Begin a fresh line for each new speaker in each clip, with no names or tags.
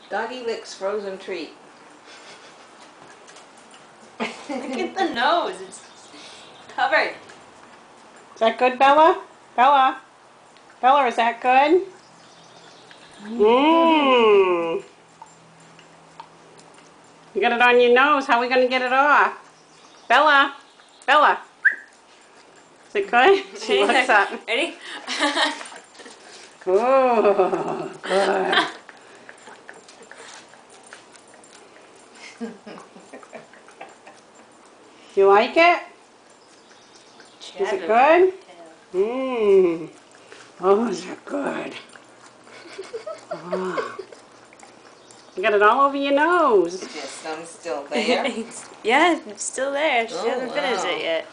Doggy licks frozen treat.
Look at the nose. It's covered.
Is that good, Bella? Bella? Bella, is that good? Mmm. You got it on your nose. How are we going to get it off? Bella? Bella? Is it good? She looks up.
Ready?
Oh, good. You like it? Is it good? Mmm. Oh, is it good? Oh. You got it all over your nose.
Yes, some still there.
Yeah, it's still there. She hasn't finished
wow.
it yet.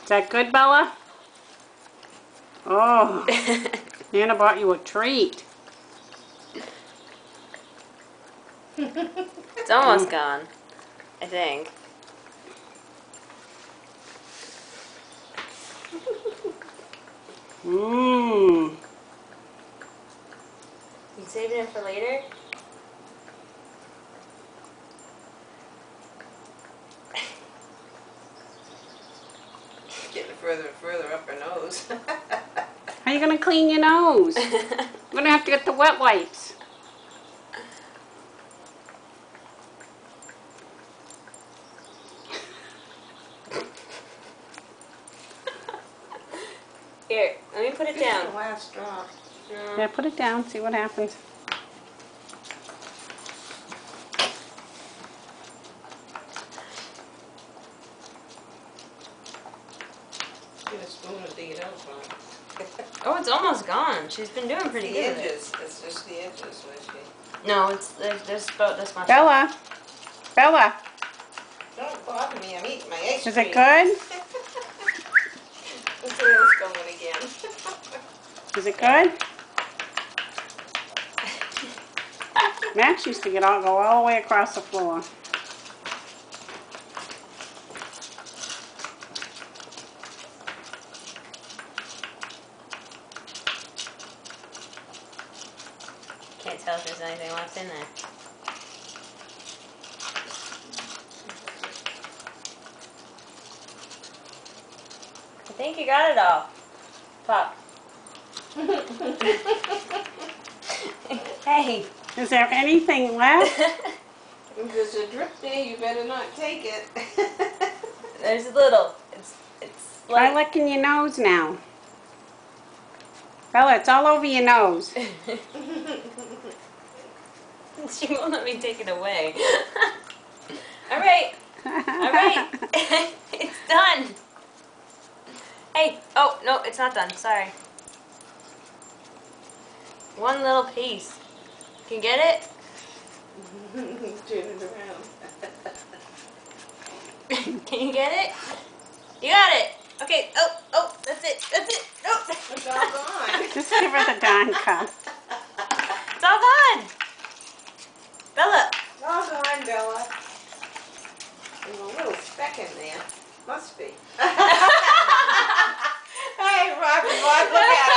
Is that good, Bella? Oh, Nana bought you a treat.
It's almost gone, I think.
Mmm.
You saving it for later?
Getting further and further up her nose.
How are you going to clean your nose? You're going to have to get the wet wipes.
Here, let me put it down.
The last drop.
Yeah, put it down, see what happens.
Get a spoon and dig it out for her.
Oh, it's almost gone. She's been doing pretty
The
good.
edges. It's just the edges, was she?
No, it's there's about this much.
Bella? Bella?
Don't bother me. I'm eating my ice
Is
cream.
it good?
The tail's going again.
Is it good? Max used to go all the way across the floor.
Can't tell if there's anything left in there. I think you got it all. Pop. Hey.
Is there anything left?
If there's a drip there, you better not take it.
There's a little. It's
Try
like.
licking your nose now. Bella, it's all over your nose.
She won't let me take it away. All right. All right. It's done. Hey. Oh, no, it's not done. Sorry. One little piece. Can you get it?
Turn it around.
Can you get it? You got it. Okay. Oh, that's it. That's it. Oh.
It's all gone.
Just give her the Dawn cup.
It's all gone. Bella.
It's all gone, Bella. There's a little speck in there. Must be. Hey, Rocky, look at